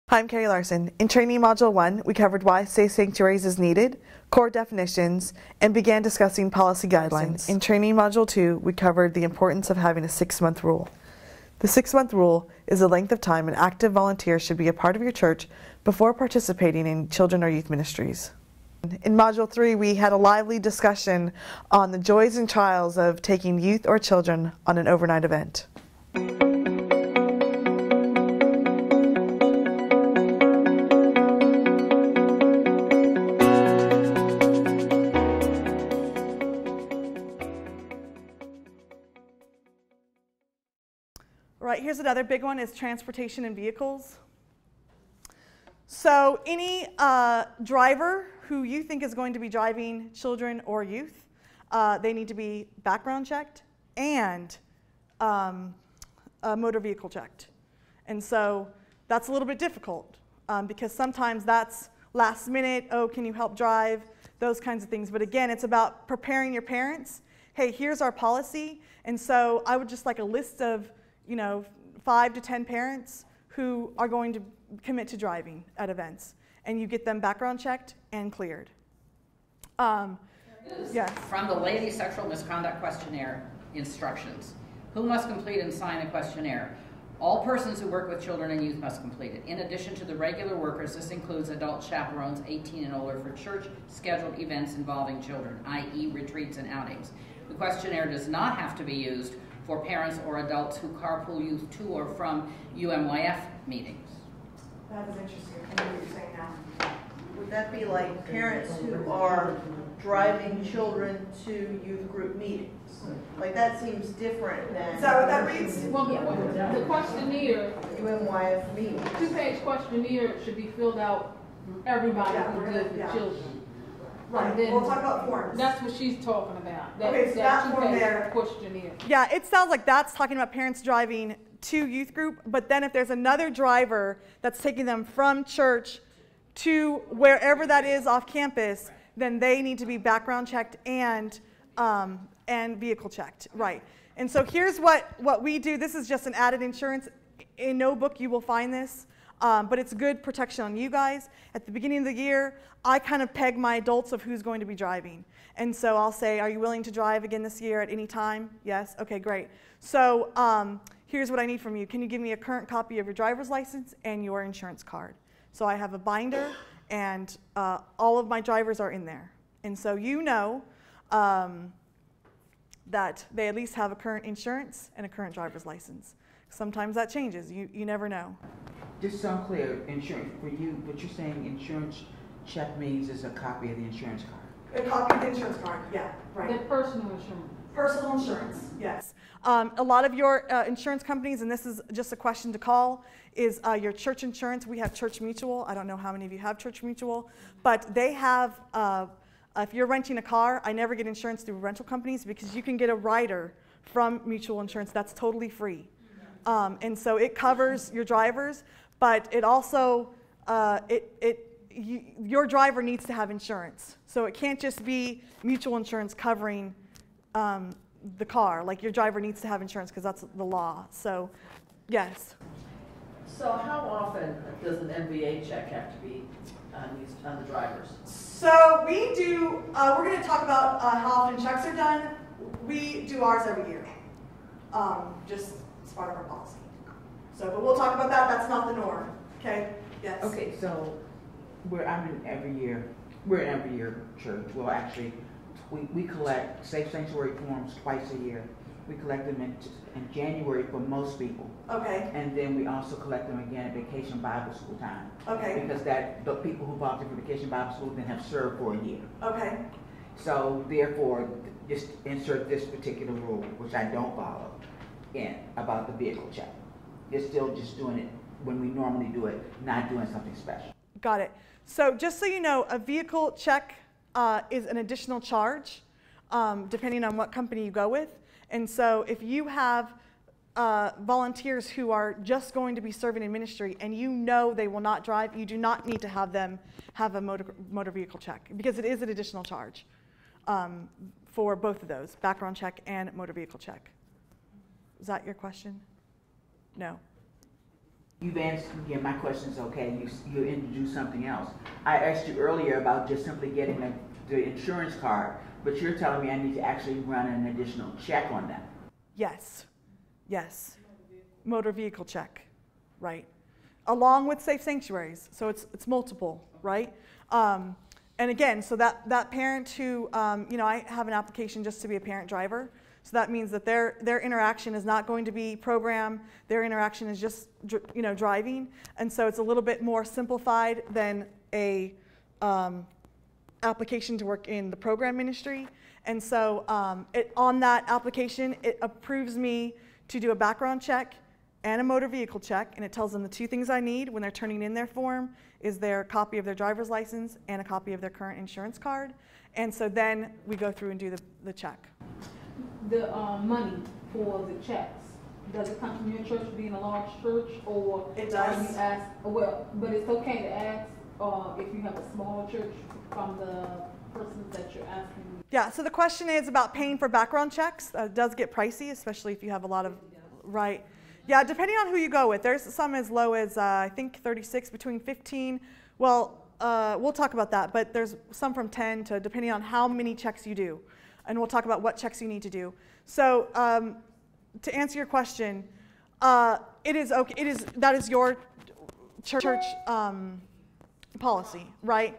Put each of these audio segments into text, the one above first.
Hi, I'm Carrie Larson. In Training Module 1, we covered why safe sanctuaries is needed, core definitions, and began discussing policy guidelines. In Training Module 2, we covered the importance of having a 6-month rule. The 6-month rule is the length of time an active volunteer should be a part of your church before participating in children or youth ministries. In Module 3, we had a lively discussion on the joys and trials of taking youth or children on an overnight event. Right, here's another big one, is transportation and vehicles. So any driver who you think is going to be driving children or youth, they need to be background checked and motor vehicle checked. And so that's a little bit difficult because sometimes that's last minute, oh, can you help drive, those kinds of things. But again, it's about preparing your parents. Hey, here's our policy. And so I would just like a list of 5 to 10 parents who are going to commit to driving at events, and you get them background checked and cleared. Yes. From the Lady Sexual Misconduct Questionnaire instructions. Who must complete and sign a questionnaire? All persons who work with children and youth must complete it. In addition to the regular workers, this includes adult chaperones 18 and older for church scheduled events involving children, i.e. retreats and outings. The questionnaire does not have to be used for parents or adults who carpool youth to or from UMYF meetings. That is interesting. I know what you're saying now. Would that be like parents who are driving children to youth group meetings? Like that seems different than... Is that what that reads? Well, the questionnaire, UMYF meetings. 2-page questionnaire should be filled out, everybody who lives with children. Right, And then we'll talk about forms. That's what she's talking about. Okay, so that form 2-page there. questionnaire. Yeah, it sounds like that's talking about parents driving to youth group, but then if there's another driver that's taking them from church to wherever that is off campus, then they need to be background checked and vehicle checked, right? And so here's what we do. This is just an added insurance. In no book you will find this, but it's good protection on you guys. At the beginning of the year, I kind of peg my adults of who's going to be driving. And so I'll say, are you willing to drive again this year at any time? Yes? Okay, great. So here's what I need from you. Can you give me a current copy of your driver's license and your insurance card? So I have a binder, and all of my drivers are in there. And so you know that they at least have a current insurance and a current driver's license. Sometimes that changes. You never know. Just so I'm clear, insurance, for you, what you're saying insurance check means is a copy of the insurance card? A copy of the insurance card, yeah, right. That personal insurance. Personal insurance, yes. A lot of your insurance companies, and this is just a question to call, is your church insurance. We have Church Mutual. I don't know how many of you have Church Mutual, but they have, if you're renting a car, I never get insurance through rental companies because you can get a rider from Mutual Insurance that's totally free. And so it covers your drivers, but it also, your driver needs to have insurance. So it can't just be mutual insurance covering the car. Like your driver needs to have insurance because that's the law. So, yes. So how often does an MVA check have to be used on the drivers? So we do, we're going to talk about how often checks are done. We do ours every year. Just as part of our policy. So, but we'll talk about that. That's not the norm. Okay? Yes. Okay, so we're in every year church. Well, actually, we collect safe sanctuary forms twice a year. We collect them in January for most people. Okay. And then we also collect them again at Vacation Bible School time. Okay. Because the people who volunteer for Vacation Bible School then have served for a year. Okay. So therefore, just insert this particular rule, which I don't follow, in about the vehicle check. It's still just doing it when we normally do it, not doing something special. Got it. So just so you know, a vehicle check is an additional charge depending on what company you go with. And so if you have volunteers who are just going to be serving in ministry and you know they will not drive, you do not need to have them have a motor vehicle check because it is an additional charge for both of those, background check and motor vehicle check. Is that your question? No. You've answered, yeah, my question's okay, you introduced something else. I asked you earlier about just simply getting the insurance card, but you're telling me I need to actually run an additional check on that. Yes, yes, motor vehicle check, right? Along with safe sanctuaries, so it's multiple, right? And again, so that parent who, I have an application just to be a parent driver. So that means that their interaction is not going to be program. Their interaction is just driving, and so it's a little bit more simplified than a application to work in the program ministry. And so on that application, it approves me to do a background check and a motor vehicle check, and it tells them the two things I need when they're turning in their form is their copy of their driver's license and a copy of their current insurance card. And so then we go through and do the check. The money for the checks, does it come from your church being a large church, or It are does. you ask, well, but it's okay to ask if you have a smaller church from the persons that you're asking? Yeah, so the question is about paying for background checks. It does get pricey, especially if you have a lot of, right. Yeah, depending on who you go with. There's some as low as, I think 36, between 15. Well, we'll talk about that, but there's some from 10 to depending on how many checks you do. And we'll talk about what checks you need to do. So to answer your question, it is okay. That is your church policy, right?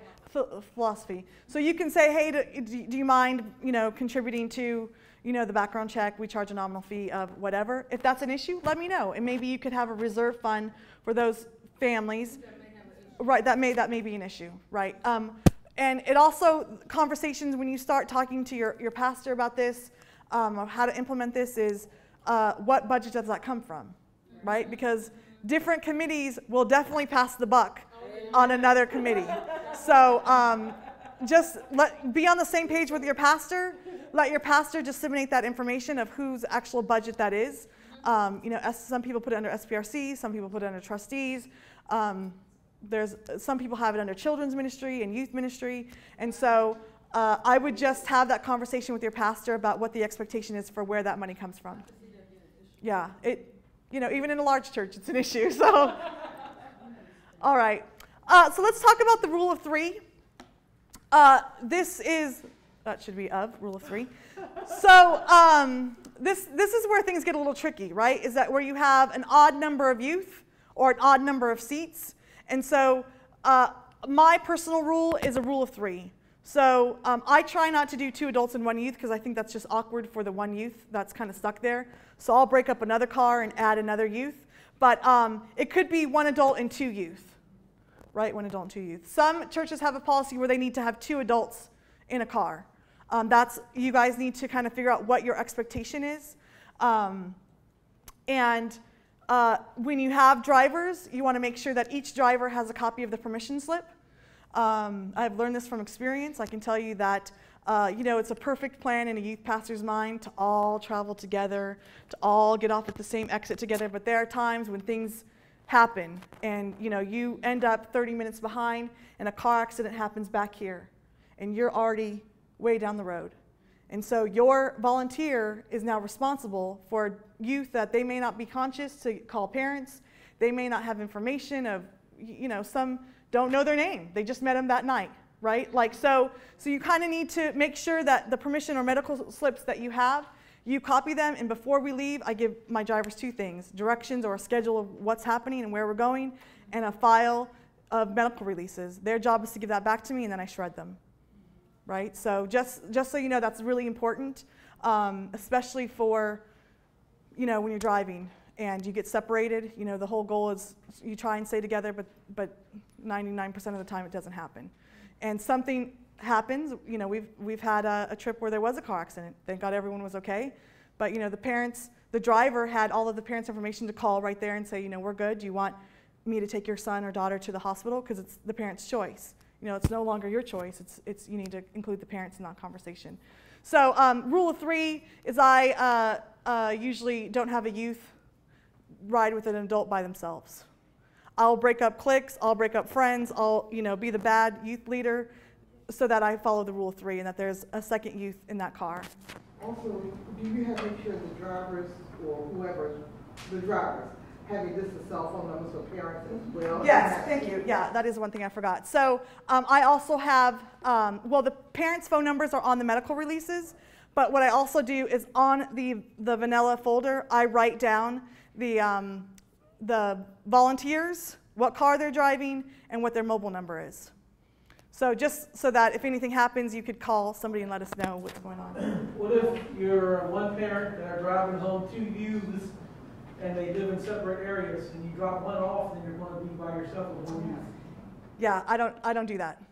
Philosophy. So you can say, hey, do you mind, contributing to, the background check? We charge a nominal fee of whatever. If that's an issue, let me know, and maybe you could have a reserve fund for those families. Right. That may be an issue. Right. And it also, conversations when you start talking to your pastor about this, of how to implement this is, what budget does that come from, right? Because different committees will definitely pass the buck on another committee. So just be on the same page with your pastor. Let your pastor disseminate that information of whose actual budget that is. Some people put it under SPRC, some people put it under trustees. There's some people have it under children's ministry and youth ministry, and so I would just have that conversation with your pastor about what the expectation is for where that money comes from. Yeah, even in a large church, it's an issue. So, all right. So let's talk about the rule of three. That should be of rule of three. So this is where things get a little tricky, right? Is that where you have an odd number of youth or an odd number of seats. And so my personal rule is a rule of three. So I try not to do 2 adults and 1 youth because I think that's just awkward for the 1 youth that's kind of stuck there. So I'll break up another car and add another youth. But it could be 1 adult and 2 youth, right? 1 adult and 2 youth. Some churches have a policy where they need to have 2 adults in a car. You guys need to kind of figure out what your expectation is. When you have drivers, you want to make sure that each driver has a copy of the permission slip. I've learned this from experience. I can tell you that it's a perfect plan in a youth pastor's mind to all travel together, to all get off at the same exit together. But there are times when things happen, and you end up 30 minutes behind, and a car accident happens back here, and you're already way down the road. And so your volunteer is now responsible for youth that they may not be conscious to call parents. They may not have information of, some don't know their name. They just met them that night, right? So you kind of need to make sure that the permission or medical slips that you have, you copy them, and before we leave, I give my drivers 2 things: directions or a schedule of what's happening and where we're going, and a file of medical releases. Their job is to give that back to me, and then I shred them. Right? So just so you know, that's really important, especially for, when you're driving and you get separated. The whole goal is you try and stay together, but 99% of the time it doesn't happen. And something happens. We've had a trip where there was a car accident. Thank God everyone was okay. But, the driver had all of the parents' information to call right there and say, we're good. Do you want me to take your son or daughter to the hospital? Because it's the parent's choice. It's no longer your choice. You need to include the parents in that conversation. So rule of 3 is I usually don't have a youth ride with an adult by themselves. I'll break up cliques. I'll break up friends. I'll be the bad youth leader so that I follow the rule of 3 and that there's a second youth in that car. Also, do you have to make sure the drivers or whoever, the drivers, having this as cell phone numbers for parents as well. Yes, thank you. Yeah, that is one thing I forgot. So I also have, well, the parents' phone numbers are on the medical releases, but what I also do is on the vanilla folder, I write down the volunteers, what car they're driving, and what their mobile number is. So just so that if anything happens, you could call somebody and let us know what's going on. What if you're one parent and are driving home 2 youths and they live in separate areas and you drop one off and you're going to be by yourself with one youth? Yeah, I don't do that.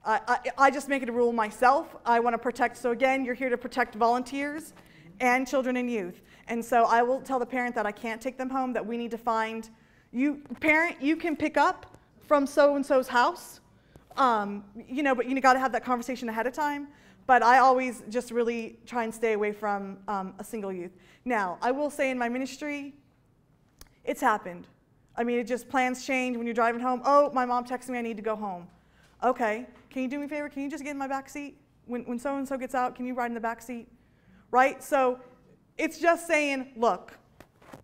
I just make it a rule myself. I want to protect, so again, you're here to protect volunteers and children and youth. And so I will tell the parent that I can't take them home, that we need to find, parent, you can pick up from so-and-so's house, you know, but you got to have that conversation ahead of time. But I always just really try and stay away from a single youth. Now, I will say in my ministry, it's happened. I mean, it just, plans change when you're driving home. Oh, my mom texted me I need to go home. Okay, can you do me a favor? Can you just get in my back seat? When so-and-so gets out, can you ride in the back seat? Right? So it's just saying, look,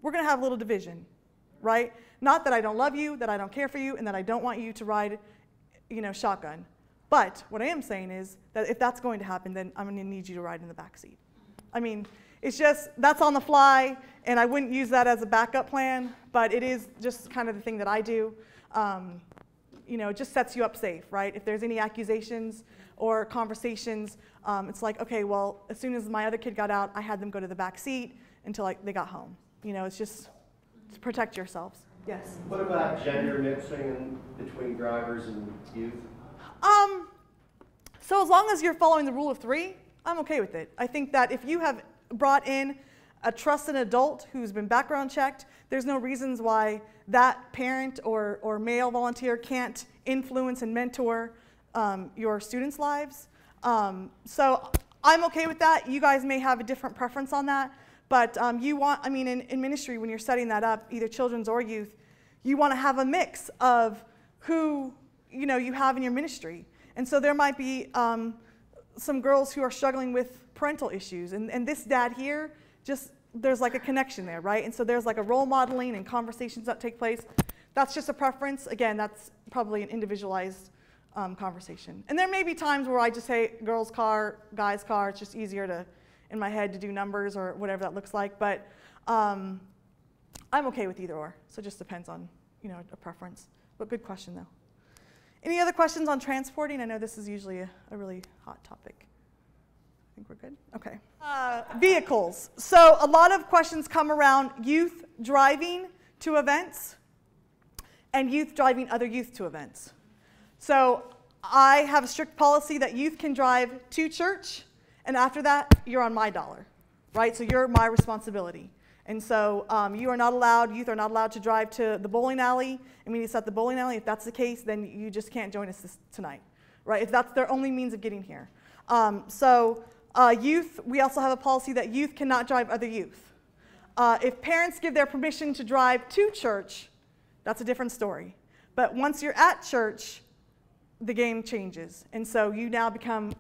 we're going to have a little division, right? Not that I don't love you, that I don't care for you, and that I don't want you to ride, you know, shotgun. But what I am saying is that if that's going to happen, then I'm going to need you to ride in the back seat. I mean, it's just, that's on the fly, and I wouldn't use that as a backup plan, but it is just kind of the thing that I do. You know, it just sets you up safe, right? If there's any accusations or conversations, it's like, okay, well, as soon as my other kid got out, I had them go to the back seat until they got home. You know, it's just to protect yourselves. Yes? What about gender mixing between drivers and youth? So as long as you're following the rule of 3, I'm okay with it. I think that if you have brought in a trusted adult who's been background checked, there's no reasons why that parent or male volunteer can't influence and mentor your students' lives. So I'm okay with that. You guys may have a different preference on that, but you want, I mean, in ministry, when you're setting that up, either children's or youth, you want to have a mix of who, you know, you have in your ministry. And so there might be some girls who are struggling with parental issues, and this dad here, just, there's like a connection there, right? And so there's like a role modeling and conversations that take place. That's just a preference. Again, that's probably an individualized conversation. And there may be times where I just say girl's car, guy's car. It's just easier to, in my head, to do numbers or whatever that looks like. But I'm okay with either or. So it just depends on, you know, a preference. But good question, though. Any other questions on transporting? I know this is usually a really hot topic. I think we're good? Okay. Vehicles. So a lot of questions come around youth driving to events and youth driving other youth to events. So I have a strict policy that youth can drive to church, and after that, you're on my dollar, right? So you're my responsibility. And so you are not allowed, youth are not allowed to drive to the bowling alley and meet us at the bowling alley. If that's the case, then you just can't join us tonight, right? If that's their only means of getting here. Youth, we also have a policy that youth cannot drive other youth. If parents give their permission to drive to church, that's a different story. But once you're at church, the game changes. And so you now become,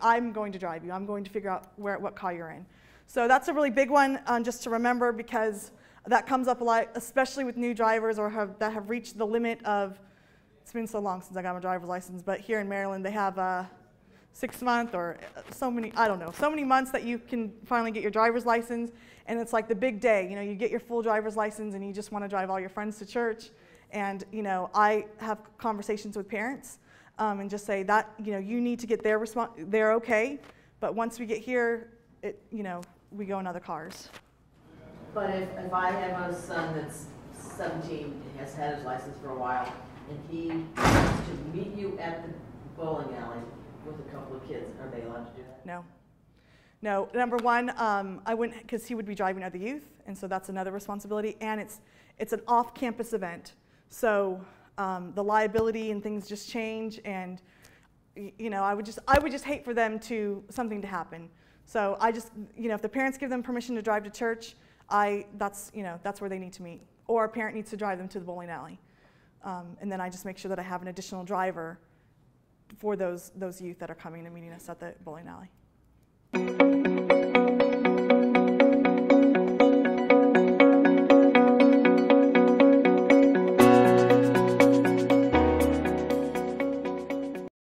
I'm going to drive you. I'm going to figure out what car you're in. So that's a really big one just to remember, because that comes up a lot, especially with new drivers or that have reached the limit of, it's been so long since I got my driver's license, but here in Maryland they have a 6-month or so many, I don't know, so many months that you can finally get your driver's license, and it's like the big day. You know, you get your full driver's license and you just want to drive all your friends to church. And, you know, I have conversations with parents and just say that, you know, you need to get their response, they're okay, but once we get here, you know, we go in other cars. But if I have a son that's 17 and has had his license for a while, and he wants to meet you at the bowling alley with a couple of kids, are they allowed to do that? No. No, number one, I wouldn't, because he would be driving other youth, and so that's another responsibility, and it's an off-campus event. So the liability and things just change, and you know, I would just hate for something to happen. So I just, you know, if the parents give them permission to drive to church, that's where they need to meet. Or a parent needs to drive them to the bowling alley. And then I just make sure that I have an additional driver for those youth that are coming and meeting us at the bowling alley.